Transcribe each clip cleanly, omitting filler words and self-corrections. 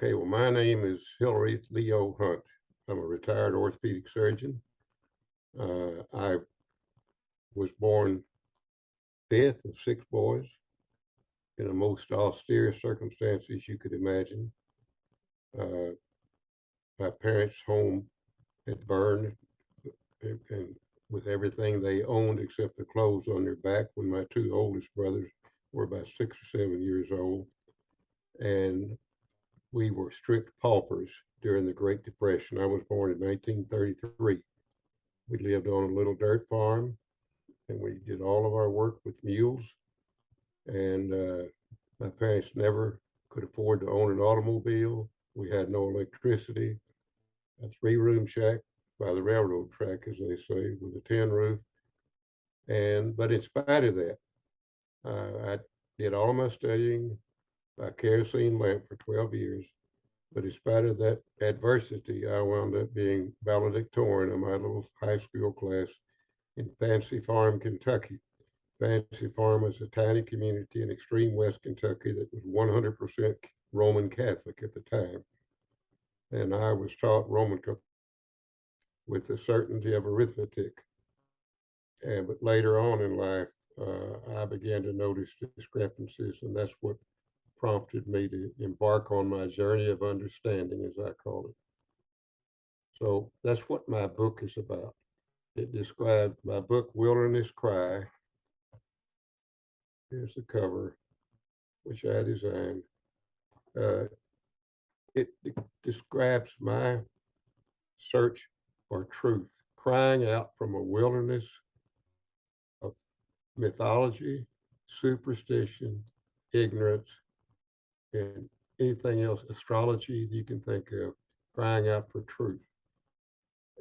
Okay, well, my name is Hilary Hunt. I'm a retired orthopedic surgeon. I was born fifth of six boys in the most austere circumstances you could imagine. Uh, my parents' home had burned and with everything they owned except the clothes on their back when my two oldest brothers were about 6 or 7 years old. And we were strict paupers during the Great Depression. I was born in 1933. We lived on a little dirt farm and we did all of our work with mules. And my parents never could afford to own an automobile. We had no electricity, a three-room shack by the railroad track, as they say, with a tin roof. But in spite of that, I did all my studying by kerosene lamp for 12 years. But in spite of that adversity, I wound up being valedictorian of my little high school class in Fancy Farm, Kentucky. Fancy Farm was a tiny community in extreme West Kentucky that was 100% Roman Catholic at the time. And I was taught Roman Catholic with the certainty of arithmetic. But later on in life, I began to notice discrepancies, and that's what prompted me to embark on my journey of understanding, as I call it. So that's what my book is about. It describes my book, Wilderness Cry. Here's the cover, which I designed. Uh, it describes my search for truth, crying out from a wilderness of mythology, superstition, ignorance, and anything else, astrology you can think of, crying out for truth.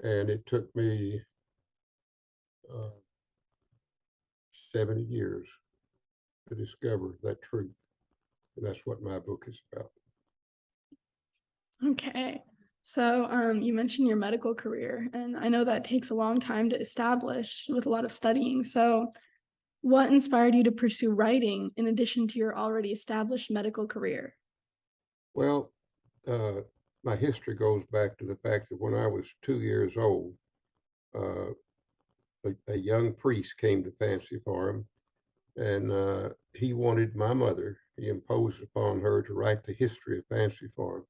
And it took me 70 years to discover that truth. And that's what my book is about. Okay. So you mentioned your medical career, and I know that takes a long time to establish with a lot of studying. So what inspired you to pursue writing in addition to your already established medical career? Well, my history goes back to the fact that when I was 2 years old, uh, a young priest came to Fancy Farm, and he wanted my mother, he imposed upon her to write the history of Fancy Farm.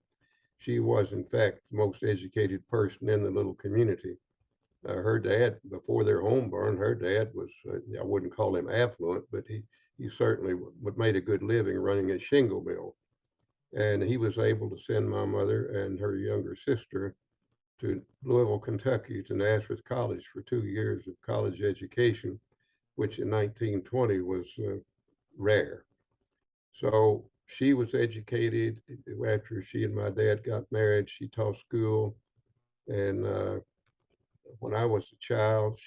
She was, in fact, the most educated person in the little community. Her dad, before their home burned, her dad was, I wouldn't call him affluent, but he certainly made a good living running a shingle mill. And he was able to send my mother and her younger sister to Louisville, Kentucky, to Nazareth College for 2 years of college education, which in 1920 was rare. So she was educated. After she and my dad got married, she taught school. And when I was a child,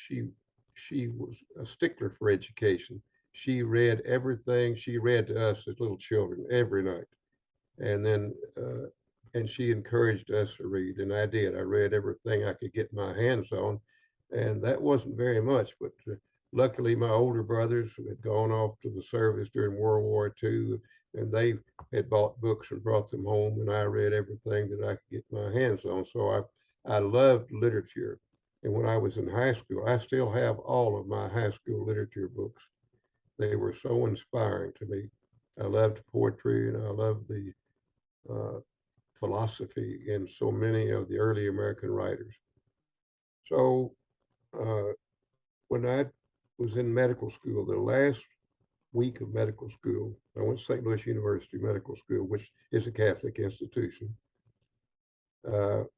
she was a stickler for education. She read everything. She read to us as little children every night. And then and she encouraged us to read, and I did. I read everything I could get my hands on, and that wasn't very much. But luckily, my older brothers had gone off to the service during World War II, and they had bought books and brought them home, and I read everything that I could get my hands on. So I loved literature, and when I was in high school, I still have all of my high school literature books. They were so inspiring to me. I loved poetry, and I loved the uh, philosophy in so many of the early American writers. So uh, when I was in medical school, the last week of medical school, I went to St. Louis University Medical School, which is a Catholic institution.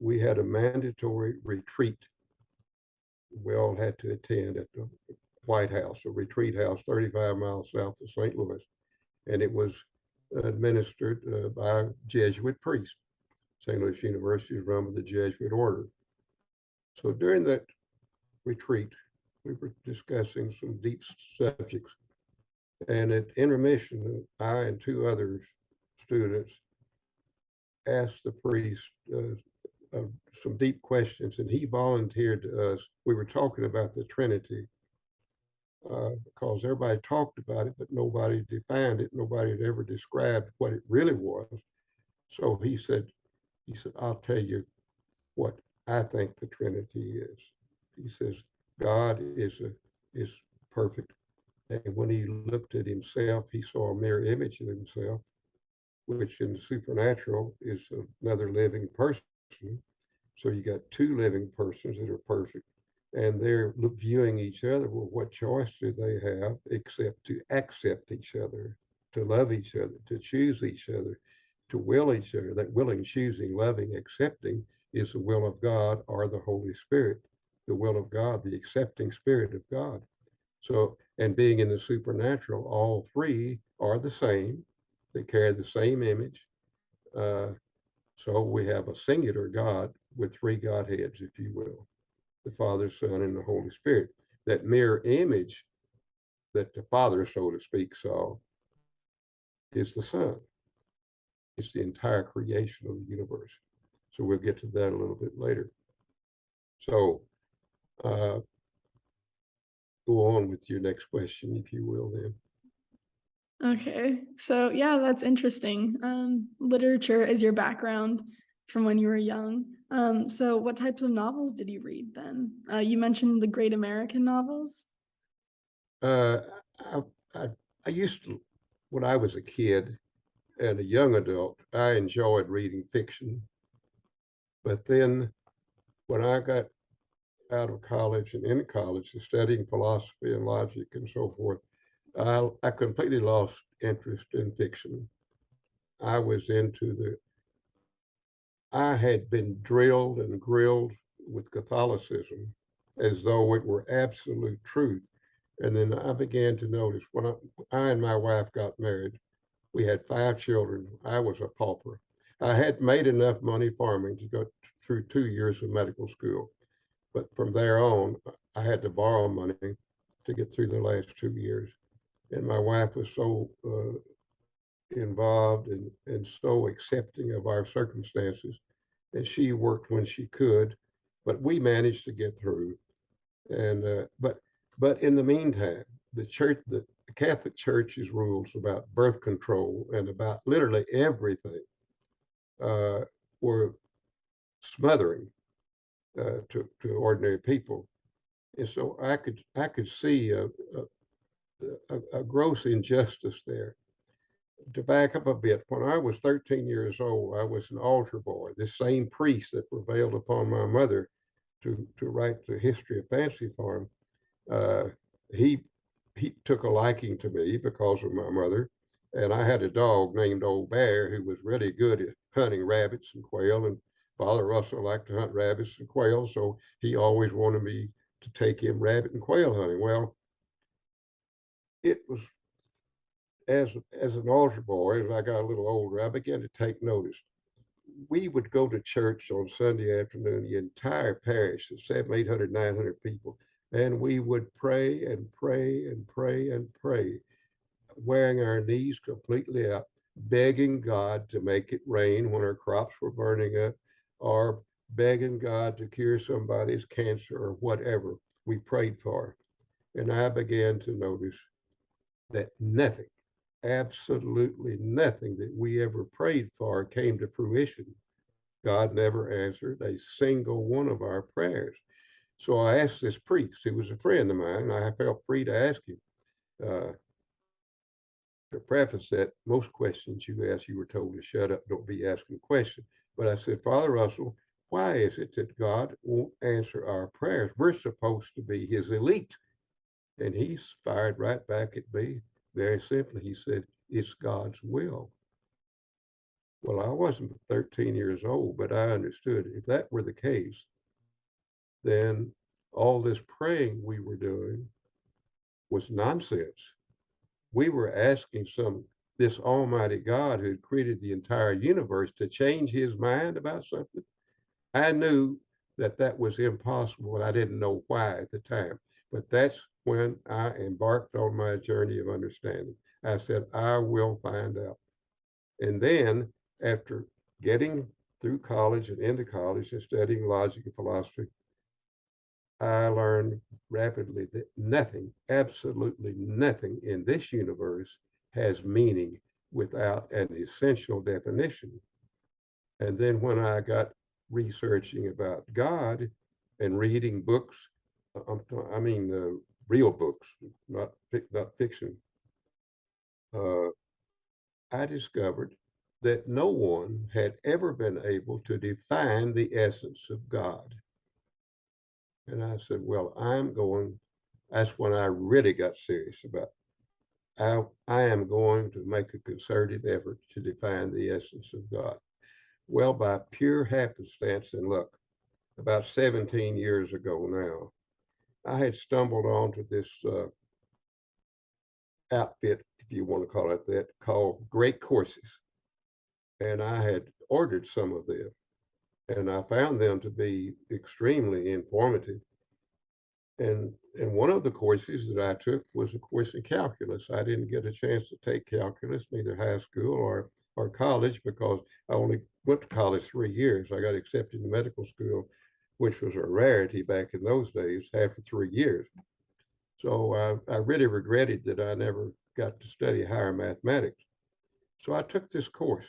We had a mandatory retreat we all had to attend at the White House, a retreat house 35 miles south of St. Louis. And it was administered by Jesuit priests. St. Louis University is run by the Jesuit order. So during that retreat, we were discussing some deep subjects. And at intermission, I and two other students asked the priest some deep questions, and he volunteered to us. We were talking about the Trinity because everybody talked about it, but nobody defined it. Nobody had ever described what it really was. So he said, He said, I'll tell you what I think the Trinity is. He says, God is perfect. And when he looked at himself, he saw a mirror image of himself, which in the supernatural is another living person. So you got two living persons that are perfect, and they're viewing each other. Well, what choice do they have except to accept each other, to love each other, to choose each other, to will each other? That willing, choosing, loving, accepting is the will of God or the Holy Spirit, the will of God, the accepting Spirit of God. So, and being in the supernatural, all three are the same. They carry the same image. Uh, so we have a singular God with three Godheads, if you will, the Father, Son, and the Holy Spirit. That mirror image that the Father, so to speak, saw is the Son. It's the entire creation of the universe. So we'll get to that a little bit later. So uh, go on with your next question, if you will, then. Okay. So yeah, that's interesting. Literature is your background from when you were young. So what types of novels did you read then? You mentioned the great American novels. Uh, I, I, I used to, when I was a kid and a young adult, I enjoyed reading fiction. But then when I got out of college and in college, studying philosophy and logic and so forth, I completely lost interest in fiction. I was into I had been drilled and grilled with Catholicism as though it were absolute truth. And then I began to notice when I and my wife got married, we had 5 children. I was a pauper. I had made enough money farming to go through 2 years of medical school. But from there on, I had to borrow money to get through the last 2 years. And my wife was so involved and so accepting of our circumstances. And she worked when she could, but we managed to get through. And but in the meantime, the Catholic Church's rules about birth control and about literally everything uh, were smothering to ordinary people. And so I could see a gross injustice there. To back up a bit, when I was 13 years old, I was an altar boy. This same priest that prevailed upon my mother to write the history of Fancy Farm, uh, he he took a liking to me because of my mother, and I had a dog named Old Bear who was really good at hunting rabbits and quail, and Father Russell liked to hunt rabbits and quail, so he always wanted me to take him rabbit and quail hunting. Well, it was as an altar boy, as I got a little older, I began to take notice. We would go to church on Sunday afternoon, the entire parish of 700, 800, 900 people, and we would pray and pray and pray and pray, wearing our knees completely out, begging God to make it rain when our crops were burning up, or begging God to cure somebody's cancer or whatever we prayed for. And I began to notice that nothing, absolutely nothing that we ever prayed for came to fruition. God never answered a single one of our prayers. So I asked this priest, who was a friend of mine, and I felt free to ask him. Uh, to preface that, most questions you ask, you were told to shut up, don't be asking questions. But I said, Father Russell, why is it that God won't answer our prayers? We're supposed to be his elite. And he fired right back at me. Very simply, he said, it's God's will. Well, I wasn't 13 years old, but I understood if that were the case, then all this praying we were doing was nonsense. We were asking this almighty God who had created the entire universe to change his mind about something. I knew that that was impossible, and I didn't know why at the time. But that's when I embarked on my journey of understanding. I said, I will find out. And then after getting through college and into college and studying logic and philosophy, I learned rapidly that nothing, absolutely nothing in this universe has meaning without an essential definition. And then when I got researching about God and reading books, I mean, real books, not fiction, uh, I discovered that no one had ever been able to define the essence of God. And I said, well, that's when I really got serious about I am going to make a concerted effort to define the essence of God. Well, by pure happenstance and luck, about 17 years ago now, I had stumbled onto this outfit, if you want to call it that, called Great Courses. And I had ordered some of them, and I found them to be extremely informative. And one of the courses that I took was a course in calculus. I didn't get a chance to take calculus, neither high school or college, because I only went to college 3 years. I got accepted to medical school, which was a rarity back in those days, after 3 years. So I really regretted that I never got to study higher mathematics. So I took this course,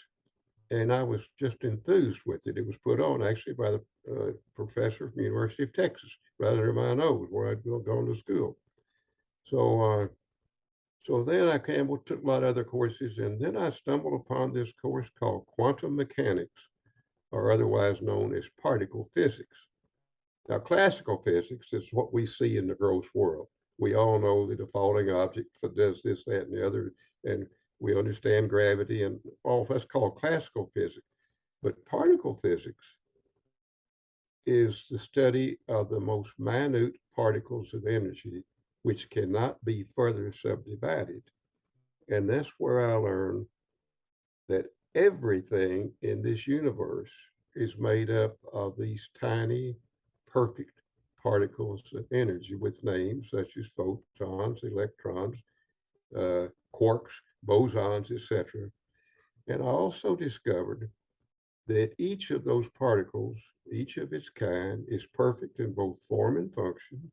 and I was just enthused with it. It was put on actually by the professor from the University of Texas, right under my nose, where I'd gone to school. So, so then I came, took a lot of other courses, and then I stumbled upon this course called quantum mechanics, or otherwise known as particle physics. Now, classical physics is what we see in the gross world. We all know that a falling object does this, that, and the other, and we understand gravity and all that's called classical physics. But particle physics is the study of the most minute particles of energy, which cannot be further subdivided. And that's where I learned that everything in this universe is made up of these tiny, perfect particles of energy with names such as photons, electrons, quarks, bosons, etc. And I also discovered that each of those particles, each of its kind, is perfect in both form and function.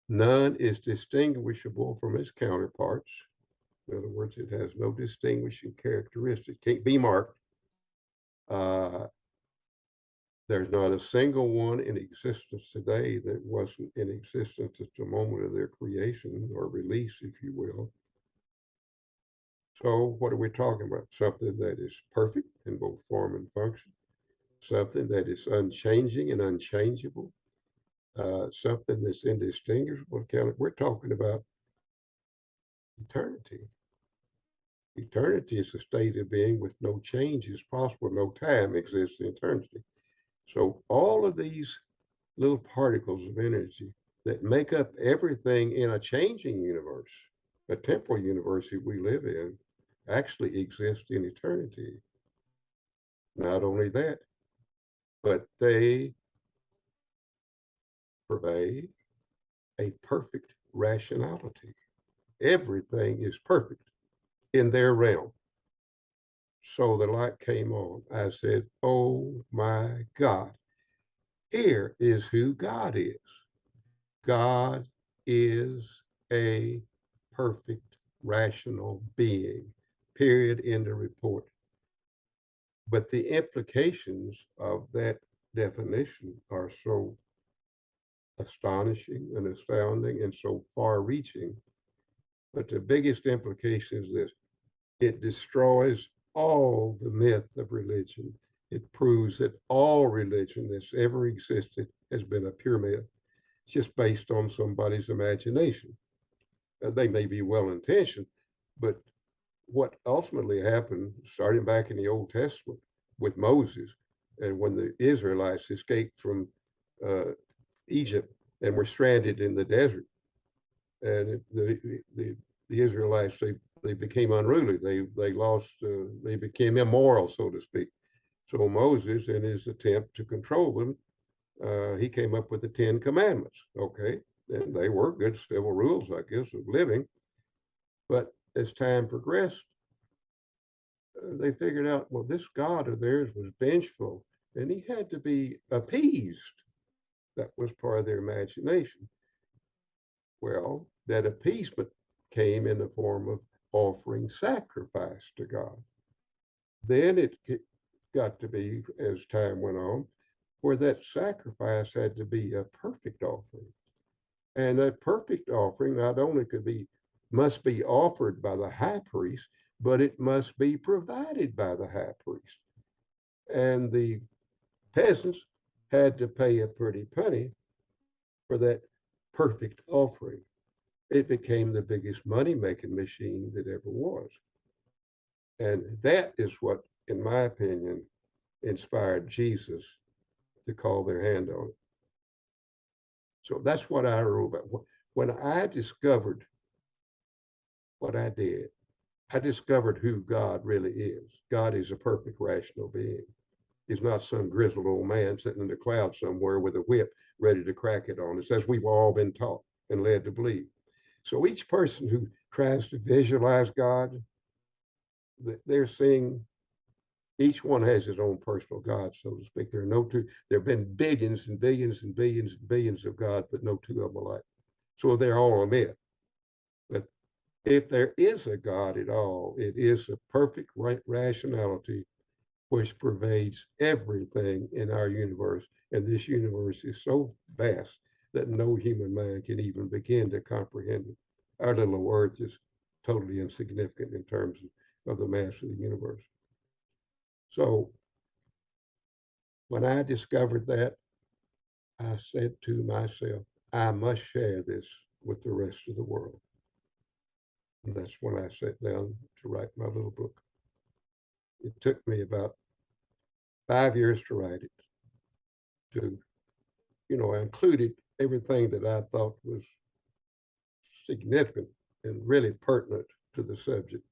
None is distinguishable from its counterparts. In other words, it has no distinguishing characteristic, can't be marked. Uh, there's not a single one in existence today that wasn't in existence at the moment of their creation or release, if you will. So, what are we talking about? Something that is perfect in both form and function, something that is unchanging and unchangeable, something that's indistinguishable. We're talking about eternity. Eternity is a state of being with no change is possible, no time exists in eternity. So all of these little particles of energy that make up everything in a changing universe, a temporal universe that we live in, actually exist in eternity. Not only that, but they provide a perfect rationality. Everything is perfect in their realm. So the light came on. I said, oh my God, here is who God is. God is a perfect, rational being, period, end of report. But the implications of that definition are so astonishing and astounding and so far reaching. But the biggest implication is this: it destroys all the myth of religion. It proves that all religion that's ever existed has been a pure myth. It's just based on somebody's imagination. They may be well intentioned, but what ultimately happened, starting back in the Old Testament with Moses, and when the Israelites escaped from uh, Egypt and were stranded in the desert, and the Israelites they became unruly. They became immoral, so to speak. So Moses, in his attempt to control them, he came up with the Ten Commandments. Okay, and they were good civil rules, I guess, of living. But as time progressed, they figured out, well, this God of theirs was vengeful, and he had to be appeased. That was part of their imagination. Well, that appeasement came in the form of offering sacrifice to God. Then got to be, as time went on, where that sacrifice had to be a perfect offering. And that perfect offering not only must be offered by the high priest, but it must be provided by the high priest. And the peasants had to pay a pretty penny for that perfect offering. It became the biggest money making machine that ever was. And that is what, in my opinion, inspired Jesus to call their hand on it. So that's what I wrote about. When I discovered what I did, I discovered who God really is. God is a perfect, rational being. He's not some grizzled old man sitting in the cloud somewhere with a whip ready to crack it on us, as we've all been taught and led to believe. So each person who tries to visualize God, they're seeing each one has his own personal God, so to speak. There are no two, there have been billions and billions and billions and billions of gods, but no two of them alike. So they're all a myth. But if there is a God at all, it is a perfect rationality which pervades everything in our universe. And this universe is so vast that no human mind can even begin to comprehend it. Our little earth is totally insignificant in terms of the mass of the universe. So when I discovered that, I said to myself, I must share this with the rest of the world. And that's when I sat down to write my little book. It took me about 5 years to write it. I included everything that I thought was significant and really pertinent to the subject.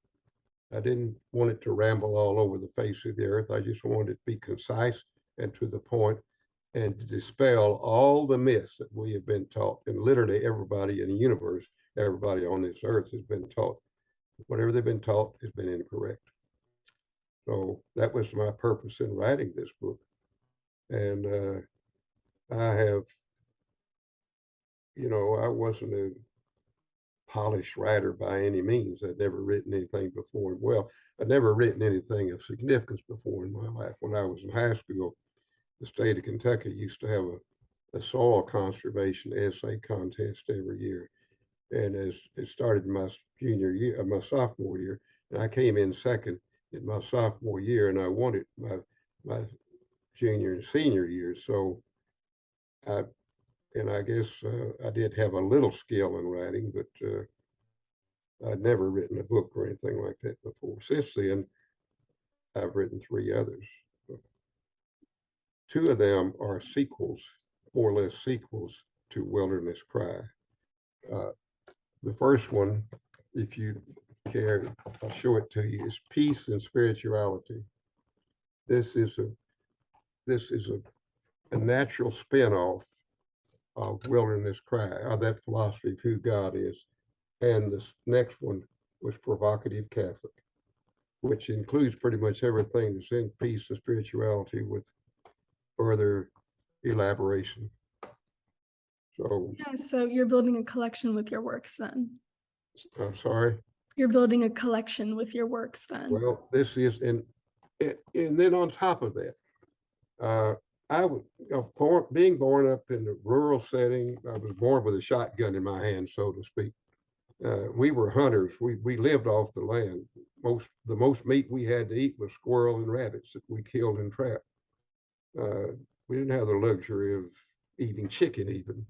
I didn't want it to ramble all over the face of the earth. I just wanted it to be concise and to the point and to dispel all the myths that we have been taught. And literally everybody in the universe, everybody on this earth has been taught. Whatever they've been taught has been incorrect. So that was my purpose in writing this book. And I have, I wasn't a polished writer by any means. I'd never written anything before. Well, I'd never written anything of significance before in my life. When I was in high school, the state of Kentucky used to have a soil conservation essay contest every year. And as it started my junior year, my sophomore year, and I came in second in my sophomore year, and I won it my junior and senior years. So I I guess I did have a little skill in writing, but I'd never written a book or anything like that before. Since then, I've written three others. Two of them are sequels, more or less sequels to Wilderness Cry. Uh, the first one, if you care, I'll show it to you, is Peace and Spirituality. This is a this is a natural spin-off of Wilderness Cry, of that philosophy of who God is. And this next one was Provocative Catholic, which includes pretty much everything that's in Peace and Spirituality with further elaboration. So, Yeah, so you're building a collection with your works then. I'm sorry. You're building a collection with your works then. Well, this is, and then on top of that, uh, I was, being born up in a rural setting. I was born with a shotgun in my hand, so to speak. We were hunters. We lived off the land. The most meat we had to eat was squirrel and rabbits that we killed and trapped. We didn't have the luxury of eating chicken even.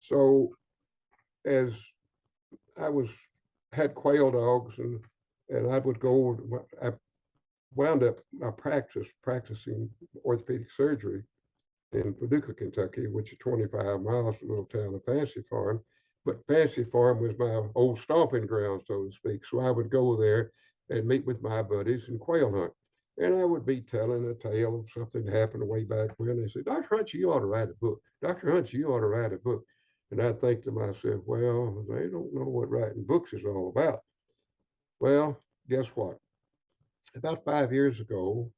So as I was had quail dogs and I would go. I wound up my practicing orthopedic surgery in Paducah, Kentucky, which is 25 miles from the little town of Fancy Farm. But Fancy Farm was my old stomping ground, so to speak. So I would go there and meet with my buddies and quail hunt. And I would be telling a tale of something that happened way back when. They said, Dr. Hunt, you ought to write a book. Dr. Hunt, you ought to write a book. And I'd think to myself, well, they don't know what writing books is all about. Well, guess what? About 5 years ago,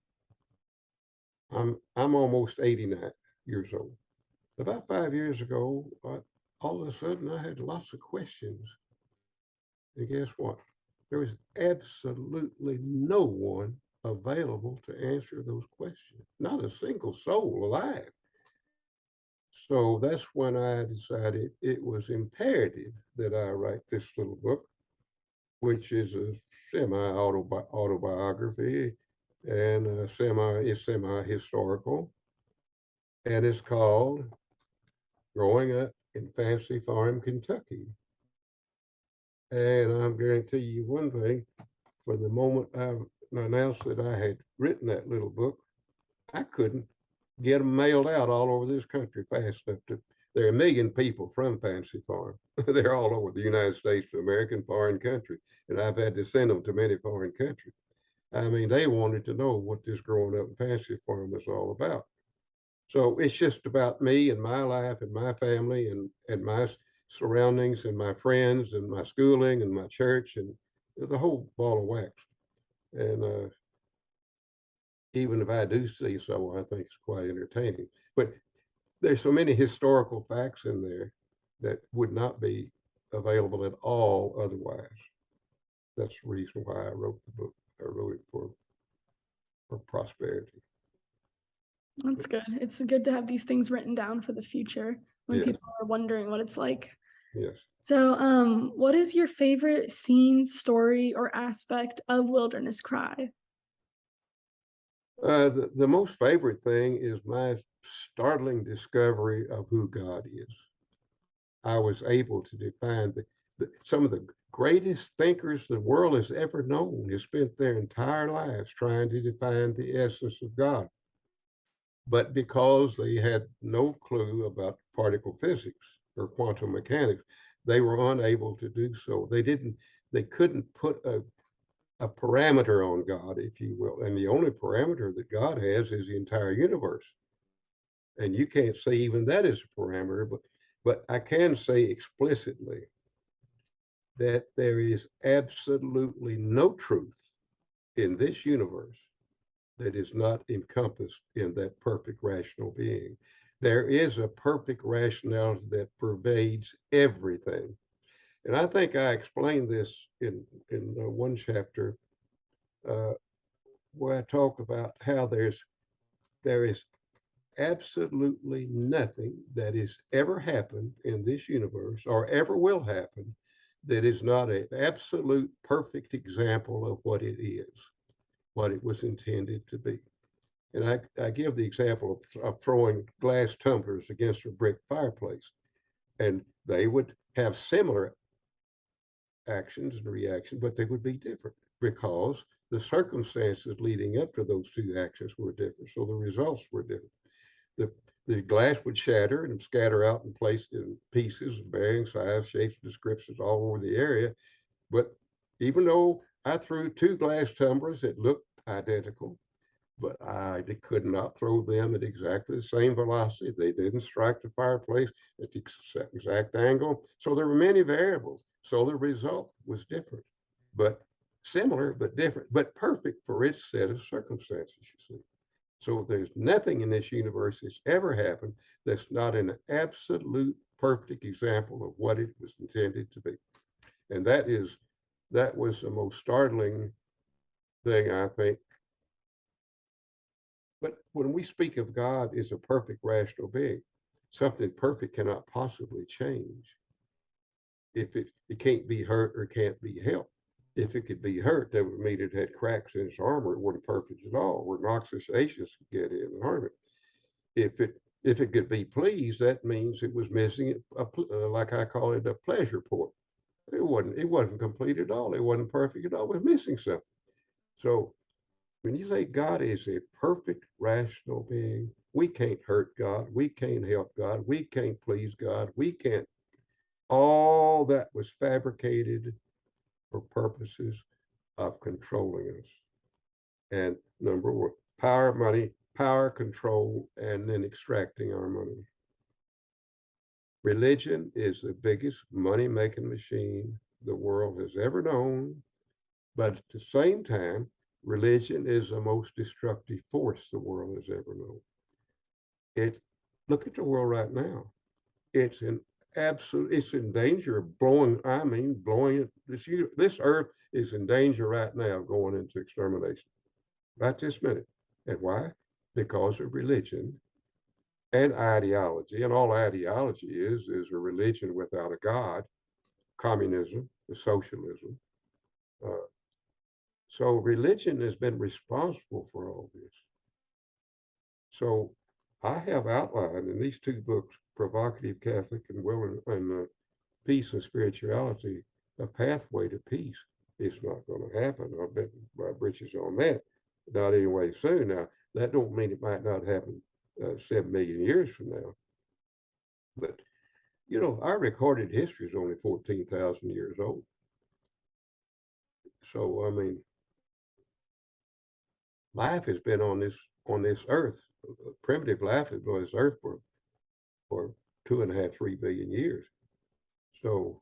I'm almost 89 years old. About 5 years ago, all of a sudden I had lots of questions. And guess what? There was absolutely no one available to answer those questions. Not a single soul alive. So that's when I decided it was imperative that I write this little book, which is a semi-autobiography and semi-historical, and it's called Growing Up in Fancy Farm, Kentucky. And I'm guarantee you one thing, for the moment I announced that I had written that little book, I couldn't get them mailed out all over this country fast enough to. There are a million people from Fancy Farm. They're all over the United States, American, foreign country, and I've had to send them to many foreign countries. I mean, they wanted to know what this growing up in Fancy Farm was all about. So it's just about me and my life and my family and my surroundings and my friends and my schooling and my church and the whole ball of wax. And even if I do see so, I think it's quite entertaining. But there's so many historical facts in there that would not be available at all otherwise. That's the reason why I wrote the book. I wrote it for prosperity. That's good. It's good to have these things written down for the future when Yeah, people are wondering what it's like. yes. So, what is your favorite scene, story, or aspect of Wilderness Cry? The most favorite thing is my startling discovery of who God is. I was able to define some of the greatest thinkers the world has ever known have spent their entire lives trying to define the essence of God. But because they had no clue about particle physics or quantum mechanics, they were unable to do so. They couldn't put a parameter on God, if you will. And the only parameter that God has is the entire universe. And you can't say even that is a parameter, but I can say explicitly that there is absolutely no truth in this universe that is not encompassed in that perfect rational being. There is a perfect rationality that pervades everything. And I think I explained this in one chapter uh, where I talk about how there is absolutely nothing that has ever happened in this universe or ever will happen that is not an absolute perfect example of what it is, what it was intended to be. And I give the example of throwing glass tumblers against a brick fireplace, and they would have similar actions and reactions, but they would be different because the circumstances leading up to those two actions were different. So the results were different. The, the glass would shatter and scatter out and placed in pieces, varying size, shapes, descriptions all over the area. But even though I threw two glass tumblers that looked identical, but I could not throw them at exactly the same velocity. They didn't strike the fireplace at the exact angle. So there were many variables. So the result was different, but similar, but different, but perfect for its set of circumstances, you see. So there's nothing in this universe that's ever happened that's not an absolute perfect example of what it was intended to be. And that was the most startling thing, I think. But when we speak of God as a perfect rational being, something perfect cannot possibly change. If it can't be hurt or can't be helped. If it could be hurt, that would mean it had cracks in its armor. It wasn't perfect at all, where noxious agents could get in and harm it. If it could be pleased, that means it was missing like I call it a pleasure port. It wasn't complete at all. It wasn't perfect at all. It was missing something. So when you say God is a perfect rational being, we can't hurt God. We can't help God. We can't please God. We can't. All that was fabricated for purposes of controlling us. And number one, power, money, power, control, and then extracting our money. Religion is the biggest money making machine the world has ever known. But at the same time, religion is the most destructive force the world has ever known. It Look at the world right now. It's in it's in danger of blowing it. This earth is in danger right now of going into extermination. right this minute. And why? Because of religion and ideology. And all ideology is a religion without a God, communism, socialism. Uh, so religion has been responsible for all this. So I have outlined in these two books, Provocative Catholic and Will and Peace and Spirituality, a pathway to peace. It's not going to happen. I'll bet my britches on that. Not anyway soon. Now, that don't mean it might not happen 7 million years from now. But, you know, our recorded history is only 14,000 years old. So, I mean, life has been on this earth. Primitive life has been on this earth for 2.5, 3 billion years. So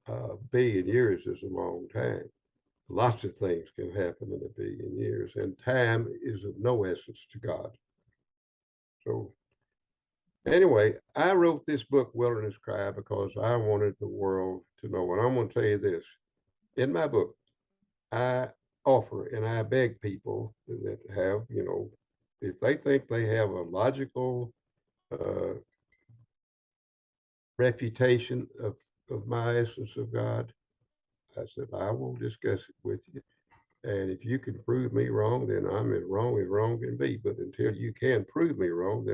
a billion years is a long time. Lots of things can happen in a billion years, and time is of no essence to God. So anyway, I wrote this book, Wilderness Cry, because I wanted the world to know. And I'm going to tell you this. In my book, I offer and I beg people that have, you know, if they think they have a logical uh, refutation of my essence of God, I said, I will discuss it with you. And if you can prove me wrong, then I'm as wrong can be. But until you can prove me wrong,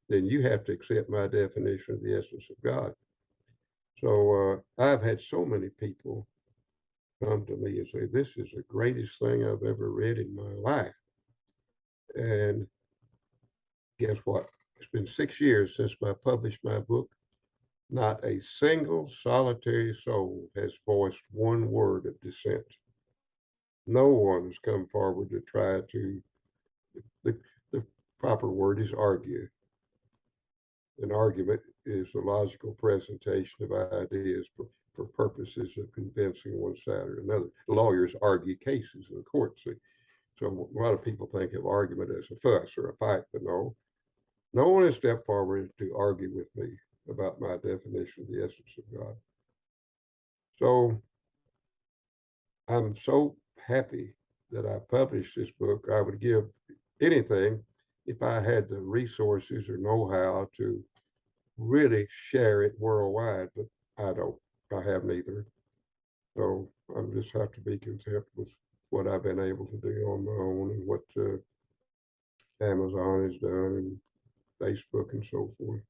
then you have to accept my definition of the essence of God. So I've had so many people come to me and say, this is the greatest thing I've ever read in my life. And guess what? It's been 6 years since I published my book. Not a single solitary soul has voiced one word of dissent. No one has come forward to try to, the, the proper word is argue. An argument is a logical presentation of ideas for purposes of convincing one side or another. Lawyers argue cases in court. See? So a lot of people think of argument as a fuss or a fight, but no, no one has stepped forward to argue with me about my definition of the essence of God. So I'm so happy that I published this book. I would give anything if I had the resources or know-how to really share it worldwide, but I don't. I have neither. So I'm just have to be content with what I've been able to do on my own and what Amazon has done and Facebook and so forth.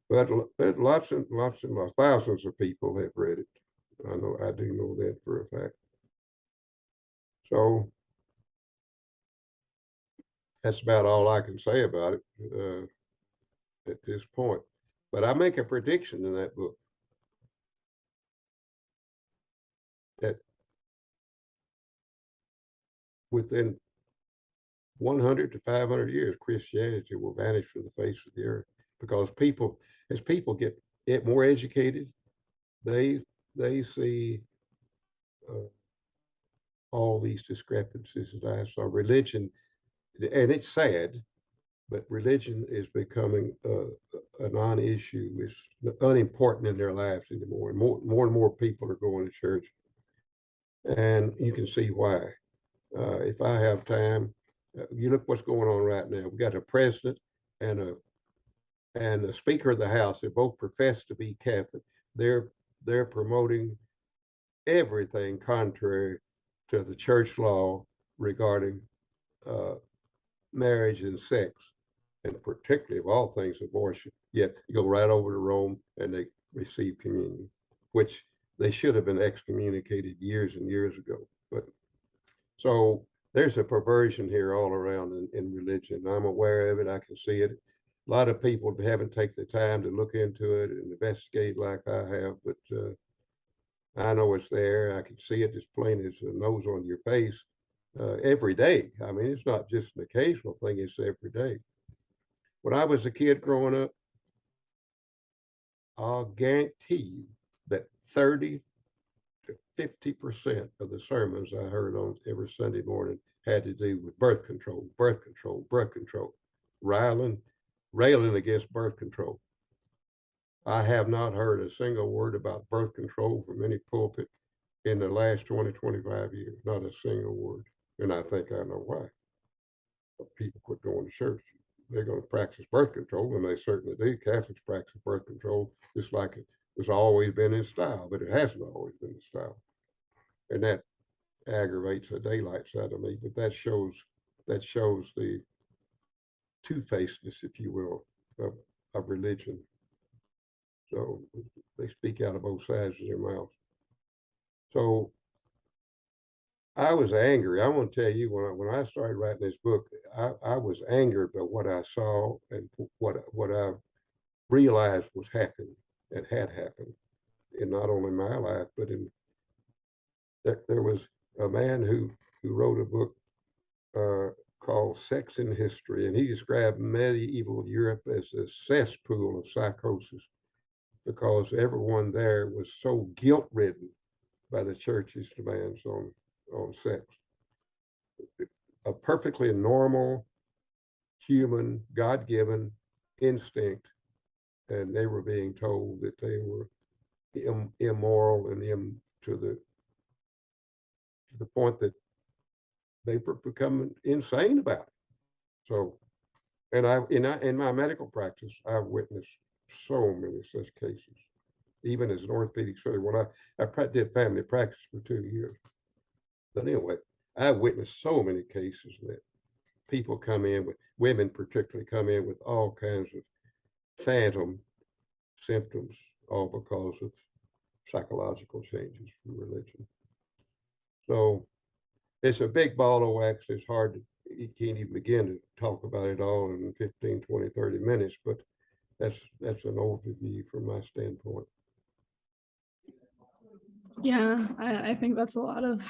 But lots, thousands of people have read it. I do know that for a fact. So that's about all I can say about it at this point. But I make a prediction in that book that within 100 to 500 years, Christianity will vanish from the face of the earth because as people get more educated, they they see uh, all these discrepancies that I saw. Religion, and it's sad, but religion is becoming a non-issue. It's unimportant in their lives anymore. And more people are going to church, and you can see why. If I have time, you look what's going on right now. We've got a president and a Speaker of the House. They both profess to be Catholic. They're they're promoting everything contrary to the church law regarding uh, marriage and sex, and particularly of all things abortion. Yet you go right over to Rome and they receive communion, which they should have been excommunicated years and years ago. But so there's a perversion here all around in religion. I'm aware of it. I can see it. A lot of people haven't taken the time to look into it and investigate like I have, but I know it's there. I can see it as plain as the nose on your face every day. I mean, it's not just an occasional thing, it's every day. When I was a kid growing up, I'll guarantee you that 30 to 50% of the sermons I heard on every Sunday morning had to do with birth control, birth control, birth control, railing, railing against birth control. I have not heard a single word about birth control from any pulpit in the last 20, 25 years, not a single word. And I think I know why. People quit going to church. They're going to practice birth control, and they certainly do. Catholics practice birth control just like it has always been in style, but it hasn't always been in style. And that aggravates the daylights out of me, but that shows the two-facedness, if you will, of religion. So they speak out of both sides of their mouth. So I was angry. I want to tell you, when I started writing this book, I was angered by what I saw and what I realized was happening and had happened in not only my life, but in there was a man who wrote a book called Sex and History, and he described medieval Europe as a cesspool of psychosis because everyone there was so guilt-ridden by the church's demands on sex. A perfectly normal, human, God-given instinct, and they were being told that they were immoral and to the point that they were becoming insane about it. So, and in my medical practice, I've witnessed so many such cases. Even as an orthopedic surgeon, when I did family practice for 2 years. But anyway, I witnessed so many cases that people come in with, women particularly come in with all kinds of phantom symptoms, all because of psychological changes from religion. So it's a big ball of wax. It's hard to, you can't even begin to talk about it all in 15, 20, 30 minutes, but that's an overview from my standpoint. Yeah, I think that's a lot of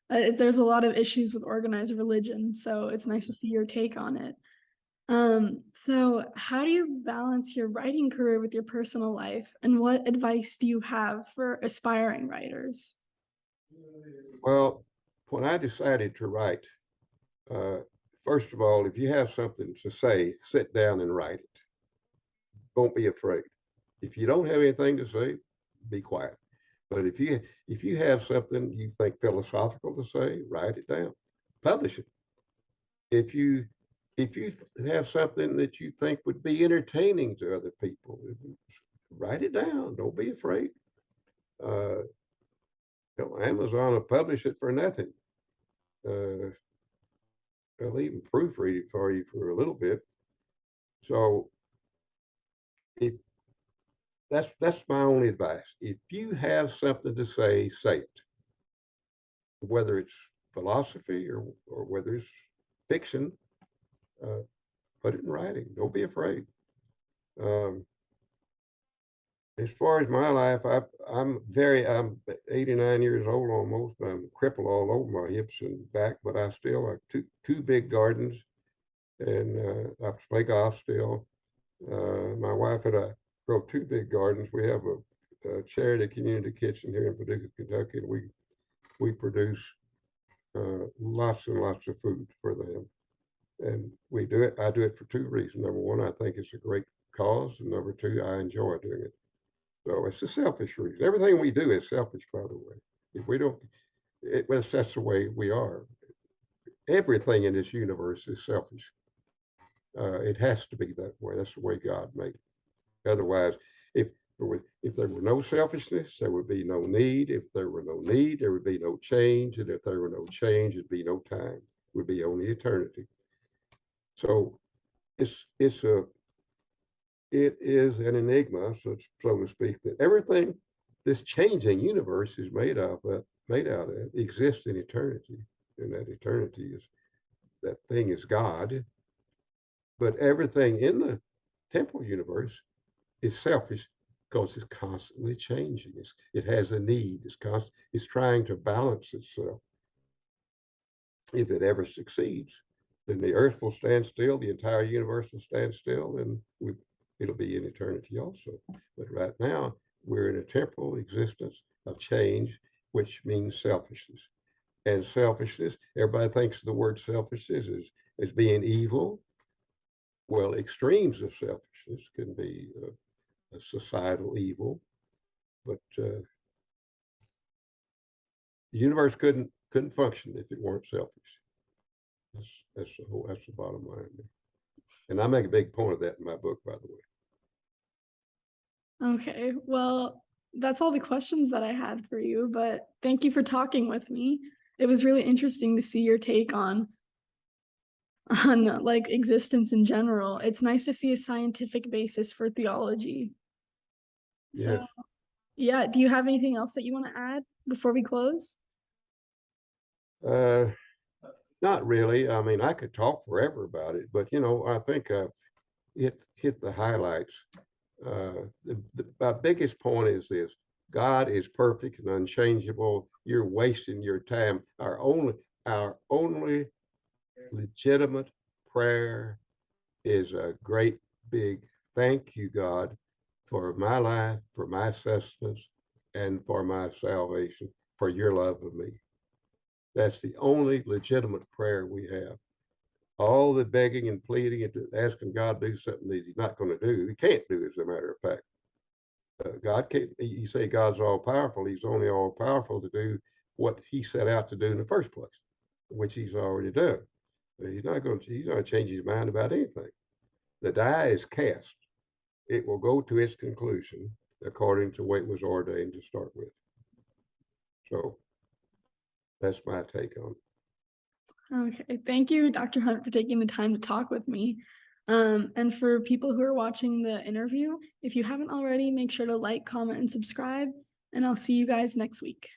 there's a lot of issues with organized religion, so it's nice to see your take on it. So how do you balance your writing career with your personal life, and what advice do you have for aspiring writers? Well, when I decided to write, uh, first of all, if you have something to say, sit down and write it. Don't be afraid. If you don't have anything to say, be quiet. But if you have something you think philosophical to say, write it down, publish it. If you have something that you think would be entertaining to other people, write it down. Don't be afraid. Uh, Amazon will publish it for nothing. Uh, they'll even proofread it for you for a little bit. So if that's my only advice. If you have something to say it. Whether it's philosophy or whether it's fiction, uh, put it in writing. Don't be afraid. Um, as far as my life, I'm 89 years old almost. I'm crippled all over my hips and back, but I still have two big gardens, and I play golf still. My wife and I grow two big gardens. We have a charity community kitchen here in Paducah, Kentucky, and we produce lots and lots of food for them. And we do it. I do it for two reasons. Number one, I think it's a great cause, and number two, I enjoy doing it. So it's a selfish reason. Everything we do is selfish, by the way. If we don't, that's the way we are. Everything in this universe is selfish. It has to be that way. That's the way God made it. Otherwise, if if there were no selfishness, there would be no need. If there were no need, there would be no change. And if there were no change, there'd be no time. It would be only eternity. So it's a it is an enigma, so to speak, that everything this changing universe is made out of exists in eternity, and that eternity is that thing is God. But everything in the temporal universe is selfish because it's constantly changing. It has a need. It's trying to balance itself. If it ever succeeds, then the earth will stand still, the entire universe will stand still, and it'll be in eternity also. But right now, we're in a temporal existence of change, which means selfishness. And selfishness, everybody thinks the word selfishness as being evil. Well, extremes of selfishness can be a societal evil, but the universe couldn't function if it weren't selfish. That's the bottom line. And I make a big point of that in my book, by the way. Okay, well, that's all the questions that I had for you, but thank you for talking with me. It was really interesting to see your take on like existence in general. It's nice to see a scientific basis for theology. So, Yes. yeah, do you have anything else that you want to add before we close? Uh, Not really. I mean, I could talk forever about it, but I think I've hit the highlights. My biggest point is this: God is perfect and unchangeable. You're wasting your time. Our only legitimate prayer is a great big thank you, God, for my life, for my sustenance, and for my salvation, for your love of me. That's the only legitimate prayer we have. All the begging and pleading and asking God to do something that He's not going to do, He can't do, as a matter of fact. God can't. You say God's all powerful. He's only all powerful to do what He set out to do in the first place, which He's already done. But He's not going to. He's not going to change His mind about anything. The die is cast. It will go to its conclusion according to what it was ordained to start with. So that's my take on it. Okay, thank you, Dr. Hunt, for taking the time to talk with me. And for people who are watching the interview, if you haven't already, make sure to like, comment, and subscribe, and I'll see you guys next week.